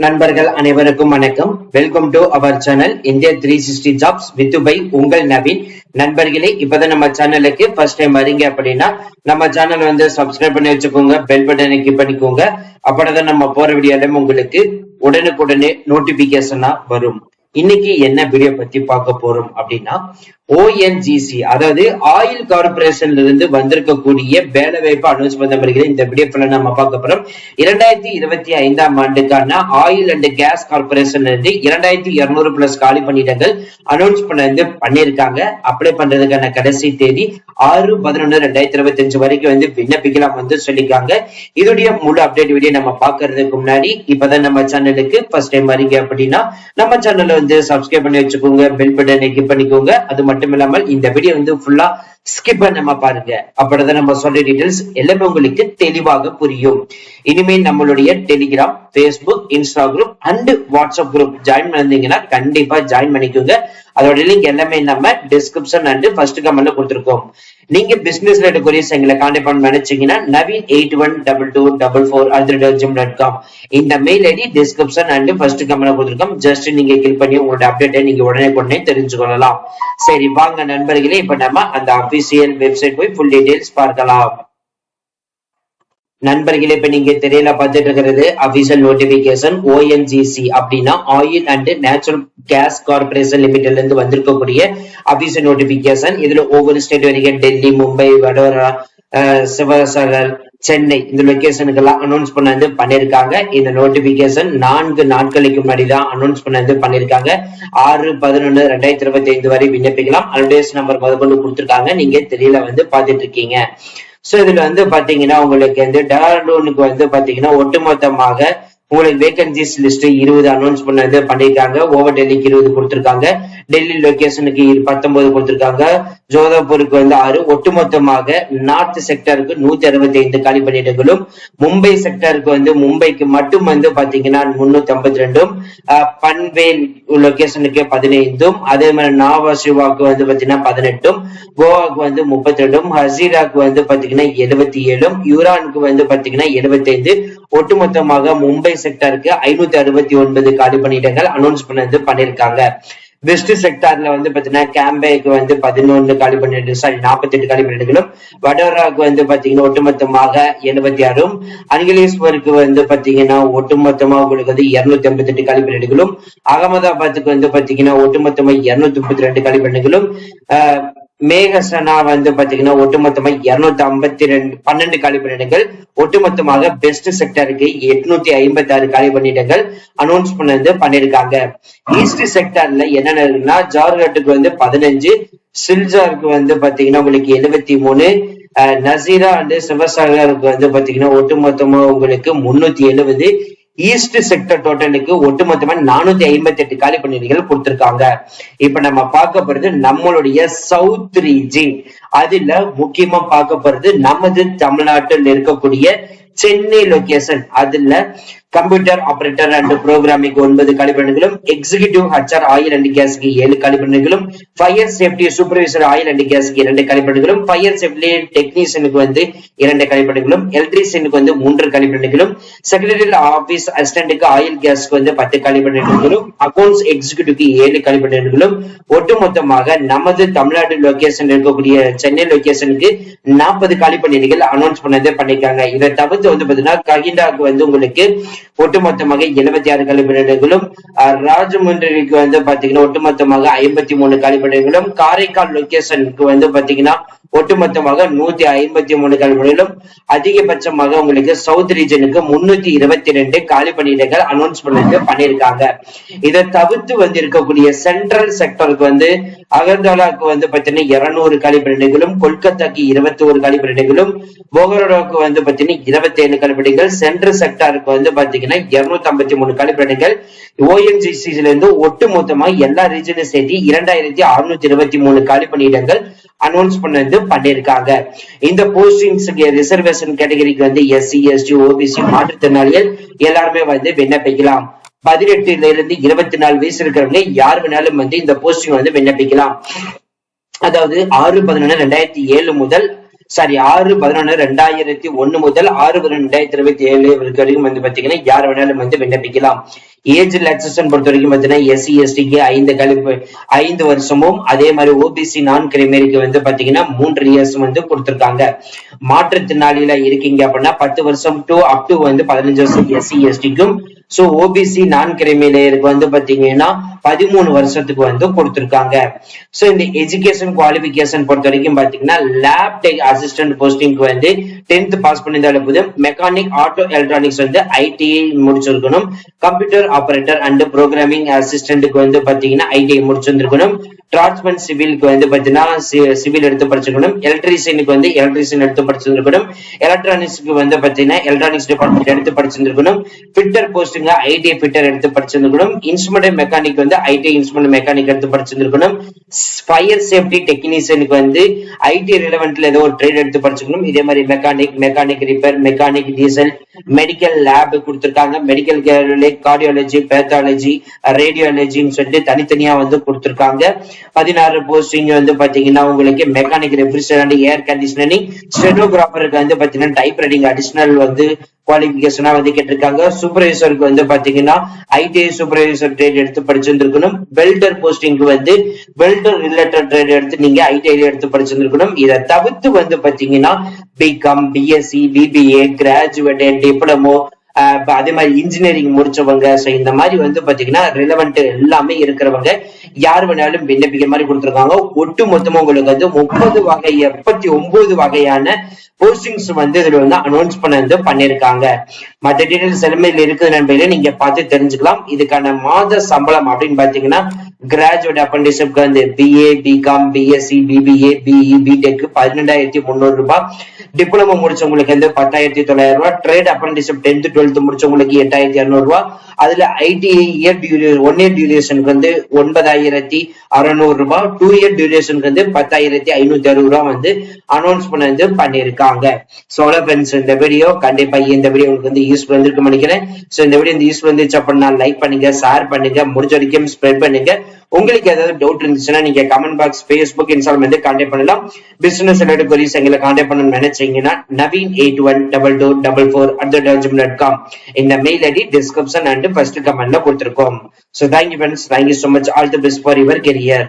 நண்பர்கள் அனைவருக்கும் வணக்கம். Welcome to our channel India 360 jobs with பை உங்கள் நவீன். நண்பர்களே, இப்பதான் நம்ம சேனலுக்கு ஃபர்ஸ்ட் டைம் வரீங்க அப்படின்னா நம்ம சேனல் வந்து சப்ஸ்கிரைப் பண்ணி வச்சுக்கோங்க, பெல் பட்டனை கிளிக் பண்ணிக்கோங்க. அப்படிதான் நம்ம போற வீடியோல உங்களுக்கு உடனுக்குடனே நோட்டிபிகேஷனா வரும். இன்னைக்கு என்ன வீடியோ பத்தி பார்க்க போறோம் அப்படின்னா, ONGC அதாவது ஆயில் கார்பரேஷன்ல இருந்து வந்திருக்கக்கூடிய வேலை வாய்ப்பு அனௌன்ஸ் பண்ணப்படுகிறது. இந்த வீடியோ நம்ம பார்க்க போறோம். 2025ஆம் ஆண்டுக்கான ஆயில் அண்ட் கேஸ் கார்பரேஷன்ல இருந்து 2200 பிளஸ் காலி பணியிடங்கள் அனௌன்ஸ் பண்ணிருக்காங்க. அப்ளை பண்றதுக்கான கடைசி தேதி 6/11/2025 வரைக்கும் வந்து விண்ணப்பிக்கலாம் சொல்லிருக்காங்க. இதோடைய முழு அப்டேட் வீடியோ நம்ம பாக்குறதுக்கு முன்னாடி இப்பதான் நம்ம சேனலுக்கு ஃபர்ஸ்ட் டைம் வரீங்க அப்படின்னா நம்ம சேனல்ல வந்து சப்ஸ்கிரைப் பண்ணி வச்சுக்கோங்க, பெல் பட்டனை கிளிக் பண்ணிக்கோங்க. அது மட்டும் இல்லாமல் இந்த வீடியோ வந்து ஃபுல்லா ஸ்கிப் பண்ணாம பாருங்க. அப்படிதான் நம்ம சொல்ற டீடைல்ஸ் எல்லாமே உங்களுக்கு தெளிவாக புரியும். இனிமேல் நம்மளுடைய Telegram, Facebook, Instagram and WhatsApp group join பண்ணீங்கன்னா கண்டிப்பா ஜாயின் பண்ணிக்கோங்க. அதோட லிங்க் எல்லாமே நம்ம டிஸ்கிரிப்ஷன் அண்ட் ஃபர்ஸ்ட் கமெண்ட்ல கொடுத்திருக்கோம். நீங்க பிசினஸ் ரிலேட்டட் குரீஸ் எங்களை கான்டாக்ட் பண்ண நினைச்சீங்கன்னா naveen812244@gmail.com இந்த mail ID description and first கமெண்ட்ல கொடுத்திருக்கோம். ஜஸ்ட் நீங்க கிளிக் பண்ணி உங்களோட அப்டேட்டை நீங்க உடனே தெரிஞ்சுக்கொள்ளலாம். சரி வாங்க நண்பர்களே, இப்ப நம்ம அந்த அபிஷியல் வெப்சைட் போய் ஃபுல் டீடைல்ஸ் பார்க்கலாம். நண்பர்களே, இப்ப நீங்க தெரியல பார்த்துட்டு இருக்கிறது அபிஷியல் நோட்டிபிகேஷன். ONGC அப்படின்னா oil and natural gas corporation லிமிடெட்ல இருந்து வந்திருக்கக்கூடிய அபிஷியல் நோட்டிபிகேஷன். இதுல ஒவ்வொரு ஸ்டேட் வரைக்கும் டெல்லி, மும்பை, வடோதரா, சிவசாகர், சென்னை இந்த லொகேஷனுக்கு எல்லாம் அனௌன்ஸ் பண்ணிருக்காங்க. இந்த நோட்டிபிகேஷன் 4 நாட்களுக்கு முன்னாடி தான் அனௌன்ஸ் பண்ணிருக்காங்க. 6/11/2025 வரை விண்ணப்பிக்கலாம். அட்வைஸ் நம்பர் முதற்கொண்டு கொடுத்திருக்காங்க. நீங்க தெரியல வந்து பாத்துட்டு இருக்கீங்க. சோ இதுல வந்து பாத்தீங்கன்னா உங்களுக்கு வந்து டெஹ்ராடூனுக்கு வந்து பாத்தீங்கன்னா ஒட்டுமொத்தமாக உங்களுக்கு வேகன்சிஸ் லிஸ்ட் 20 அனௌன்ஸ் பண்ணிருக்காங்க. ஓவர் டெல்லிக்கு 20 கொடுத்திருக்காங்க. டெல்லி லொகேஷனுக்கு 19 கொடுத்திருக்காங்க. ஜோதப்பூருக்கு வந்து 6. ஒட்டுமொத்தமாக நார்த் செக்டருக்கு 165 காலி பணியிடங்களும், மும்பை செக்டருக்கு வந்து மும்பைக்கு மட்டும் வந்து பாத்தீங்கன்னா 352, பன்வேல் லொகேஷனுக்கு 15, அதே மாதிரி நாவா சிவாக்கு வந்து பாத்தீங்கன்னா 18, கோவாக்கு வந்து 32, ஹசீராக்கு வந்து பாத்தீங்கன்னா 77, யூரானுக்கு வந்து பாத்தீங்கன்னா 75. ஒட்டுமொத்தமாக மும்பை செக்டருக்கு 569 காலி பணியிடங்கள் அனௌன்ஸ் பண்ணிருக்காங்க. வெஸ்ட் செக்டார்ல வந்து பாத்தீங்கன்னா கேம்பேக்கு வந்து 11 காலி பணியிடங்கள், 48 காலி பணியிடங்களும், வடோராக்கு வந்து பாத்தீங்கன்னா ஒட்டுமொத்தமாக 76, அங்கலேஸ்வருக்கு வந்து பாத்தீங்கன்னா ஒட்டுமொத்தமா உங்களுக்கு வந்து 258 காலி பணியிடங்களும், அகமதாபாத்துக்கு வந்து பாத்தீங்கன்னா ஒட்டுமொத்தமா 232 காலி பணியிடங்களும், மேகசனா வந்து பாத்தீங்கன்னா ஒட்டுமொத்தமா 252 காலி பணியிடங்கள். ஒட்டுமொத்தமாக பெஸ்ட் செக்டருக்கு 856 காலி பணியிடங்கள் அனௌன்ஸ் பண்ணிருக்காங்க. ஈஸ்ட் செக்டர்ல என்னென்ன இருக்குன்னா, ஜார்கட்டுக்கு வந்து 15, சில்ஜாருக்கு வந்து பாத்தீங்கன்னா உங்களுக்கு 73, நசீரா அண்ட் சிவசாகருக்கு வந்து பாத்தீங்கன்னா ஒட்டுமொத்தமா உங்களுக்கு 370. ஈஸ்ட் செக்டர் டோட்டலுக்கு ஒட்டுமொத்தமா 458 காலி பணியிடங்கள் கொடுத்திருக்காங்க. இப்ப நம்ம பார்க்க போறது நம்மளுடைய சவுத் ரீஜன். அதுல முக்கியமா பார்க்க போறது நமது தமிழ்நாட்டில் இருக்கக்கூடிய சென்னை லொகேஷன். அதுல கம்ப்யூட்டர் ஆபரேட்டர் அண்ட் ப்ரோக்ராமிங் 9 காலி பணியிடங்களும், எக்ஸிகியூட்டிவ் HR ஆயில் அண்ட் கேஸ்க்கு 7 காலி பணியிடங்களும், fire safety supervisor oil and கேஸ்க்கு 2 காலி பணியிடங்களும், ஃபயர் சேஃப்டி டெக்னீஷியனுக்கு வந்து 2 காலி பணியிடங்களும், எலக்ட்ரீஷியனுக்கு வந்து 3 காலி பணியிடங்களும், செக்ரட்டரியல் ஆபீஸ் அசிஸ்டன்ட்க்கு ஆயில் கேஸ்க்கு வந்து 10 காலி பணியிடங்களும், அக்கௌண்ட்ஸ் எக்ஸிகியூட்டிவ்க்கு 7 காலி பணியிடங்களும். ஒட்டுமொத்தமாக நமது தமிழ்நாடு லொகேஷன் இருக்கக்கூடிய சென்னை லொகேஷனுக்கு 40 காலி பணியிடங்கள் அனௌன்ஸ் பண்ணிருக்காங்க. இதை தவிர்த்து வந்து பாத்தீங்கன்னா ககிண்டாக்கு வந்து உங்களுக்கு ஒட்டுமொத்தமாக 76 காலி பணியிடங்களும், ராஜமுந்திரிக்கு வந்து பாத்தீங்கன்னா ஒட்டுமொத்தமாக 53 காலி பணியிடங்களும், காரைக்கால் லொகேஷனுக்கு வந்து பாத்தீங்கன்னா ஒட்டுமொத்தமாக 153 காலி பணியிடங்களும், அதிகபட்சமாக உங்களுக்கு சவுத் ரீஜனுக்கு 322 காலி பணியிடங்கள் அனௌன்ஸ் பண்ணிருக்காங்க. இதை தவிர்த்து வந்து இருக்கக்கூடிய சென்ட்ரல் செக்டருக்கு வந்து அகர்தலாக்கு வந்து பாத்தீங்கன்னா 200 காலி பணியிடங்களும், கொல்கத்தாக்கு 21 காலி பணியிடங்களும், போகரோடாக்கு வந்து பாத்தீங்கன்னா 27 காலி பணியிடங்கள், சென்ட்ரல் செக்டாருக்கு வந்து பாத்தீங்கன்னா 253 காலி பணியிடங்கள். ONGC இருந்து ஒட்டுமொத்தமா எல்லா ரீஜனும் சேர்த்து 2623 காலி பணியிடங்கள் அனௌன்ஸ் பண்ணிருக்காங்க. இந்த போஸ்டிங்ஸ்க்கு ரிசர்வேஷன் கேட்டகரிக்கு வந்து SC, ST, OBC மாற்றுத்திறனாளிகள் எல்லாருமே வந்து விண்ணப்பிக்கலாம். 18 இருந்து 24 வயசு இருக்கிறவங்க யார் வேணாலும் வந்து இந்த போஸ்டிங் வந்து விண்ணப்பிக்கலாம். அதாவது 6/11/2007 முதல் 6/11/2001 முதல் 6/2027 வரைக்கும் வந்து பாத்தீங்கன்னா யார் வேணாலும் வந்து விண்ணப்பிக்கலாம். ஏஜ் ரிலாக்சேஷன் பொறுத்த வரைக்கும் பாத்தீங்கன்னா SC STக்கு 5 வருஷமும், அதே மாதிரி OBC நான் கிரிமினலுக்கு வந்து பாத்தீங்கன்னா 3 இயர்ஸும் வந்து கொடுத்திருக்காங்க. மாற்றுத்திறனாளியில இருக்கீங்க அப்படின்னா 10 வருஷம் அப் டு வந்து 15 வருஷம் SC STக்கும், சோ OBC நான் கிரிமினலுக்கு வந்து பாத்தீங்கன்னா 13 வருஷத்துக்கு வந்து கொடுத்திருக்காங்க. சோ இந்த எஜுகேஷன் குவாலிபிகேஷன் பொறுத்த வரைக்கும் பாத்தீங்கன்னா லேப் டெக் அசிஸ்டன்ட் போஸ்டிங்க்கு வந்து 10th பாஸ் பண்ணியிருந்தாலும் போதும், மெக்கானிக் ஆட்டோ எலக்ட்ரானிக்ஸ் வந்து ITI முடிச்சிருக்கணும், கம்ப்யூட்டர் ஆபரேட்டர் அண்ட் ப்ரோக்ராமிங் அசிஸ்டன்ட்க்கு வந்து பாத்தீங்கன்னா ITI முடிச்சிருக்கணும், டிரான்ஸ்மென்ட் சிவிலுக்கு வந்து பாத்தீங்கன்னா சிவில் எடுத்து படிச்சிருக்கணும், எலக்ட்ரீஷியனுக்கு வந்து எலக்ட்ரீஷியன் எடுத்து படிச்சிருக்கணும், எலக்ட்ரானிக்ஸ்க்கு வந்து பாத்தீங்கன்னா எலக்ட்ரானிக்ஸ் டிபார்ட்மெண்ட் எடுத்து படிச்சிருக்கணும், ஃபிட்டர் போஸ்டிங் ITI ஃபிட்டர் எடுத்து படிச்சிருக்கணும், இன்ஸ்ட்ருமெண்ட் மெக்கானிக் வந்து ITI இன்ஸ்ட்ருமெண்ட் மெக்கானிக் எடுத்து படிச்சிருக்கணும், ஃபயர் சேஃப்டி டெக்னீஷியனுக்கு வந்து ITI ரிலவென்ட்ல ஏதோ ஒரு ட்ரேட் எடுத்து படிச்சிருக்கணும். இதே மாதிரி mechanic repair, mechanic diesel, medical lab கொடுத்திருக்காங்க, மெடிக்கல் கார்டியாலஜி, பேத்தாலஜி, ரேடியாலஜின்னு சொல்லிட்டு தனித்தனியா வந்து கொடுத்திருக்காங்க. 16 போஸ்டிங் வந்து பாத்தீங்கன்னா உங்களுக்கு மெக்கானிக் ரெஃப்ரிஜரேட்டர், ஏர் கண்டிஷனிங், ஸ்டெனோகிராஃபருக்கு வந்து பாத்தீங்கன்னா டைப் ரைட்டிங் அடிஷனல் வந்து குவாலிபிகேஷனா வந்து கேட்டிருக்காங்க. சூப்பர்வைசருக்கு வந்து பாத்தீங்கன்னா ITI சூப்பர்வைசர் ட்ரேட் எடுத்து படிச்சிருந்திருக்கணும். வெல்டர் போஸ்டிங்க்கு வந்து வெல்டர் ரிலேட்டட் ட்ரேட் எடுத்து நீங்க ITI எடுத்து படிச்சிருந்திருக்கணும். இதை தவிர்த்து வந்து பாத்தீங்கன்னா BCom, BSc, BBA, graduate, diploma, அதே மாதிரி இன்ஜினியரிங் முடிச்சவங்க, இந்த மாதிரி வந்து பாத்தீங்கன்னா ரிலவெண்ட் எல்லாமே இருக்கிறவங்க யார் வேணாலும் விண்ணப்பிக்கிற மாதிரி கொடுத்திருக்காங்க. ஒட்டு மொத்தமா உங்களுக்கு வந்து 79 வகையான போஸ்டிங்ஸ் வந்து இதுல வந்து அனௌன்ஸ் பண்ணிருக்காங்க. மற்ற டீடைல்ஸ் எல்லாமே இருக்குது நண்பர்களே, நீங்க பார்த்து தெரிஞ்சுக்கலாம். இதுக்கான மாத சம்பளம் அப்படின்னு பாத்தீங்கன்னா கிராஜுவேட் அப்ரண்டிஸ்ஷிப்க்கு வந்து BA, BCom, BSc, BBA, BE, BTech 12,300 ரூபாய், டிப்ளமோ முடிச்சவங்களுக்கு வந்து 10,900 ரூபாய், ட்ரேட் அப்ரண்டிஸ்ஷிப் 10th 12th முடிச்சவங்களுக்கு 8,200 ரூபாய், அதுல ITI ஒன் இயர் டியூரேஷனுக்கு வந்து 9,600 ரூபாய், 2 இயர் டியூரேஷனுக்கு வந்து 10,560 ரூபாய் வந்து அனௌன்ஸ் பண்ணிருக்காங்க. சோ ஃப்ரெண்ட்ஸ், இந்த வீடியோ கண்டிப்பா உங்களுக்கு வந்து யூஸ்ஃபுல் வந்திருக்கும் நினைக்கிறேன். சோ இந்த வீடியோ யூஸ்ஃபுல் வந்துச்சு அப்படின்னா லைக் பண்ணுங்க, ஷேர் பண்ணுங்க, முடிஞ்ச வரைக்கும் ஸ்ப்ரெட் பண்ணுங்க. உங்களுக்கு ஏதாவது டவுட் இருந்துச்சுன்னா நீங்க கமெண்ட் பாக்ஸ், Facebook, Instagram வந்து கான்டாக்ட் பண்ணலாம். பிசினஸ் ரிலேட்டட் queries எங்களை கான்டாக்ட் பண்ணணும்னு நினைச்சீங்கன்னா naveen812244@gmail.com இந்த mail ID description and first கமெண்ட்ல கொடுத்திருக்கோம். So thank you friends, thank you so much, all the best for your career.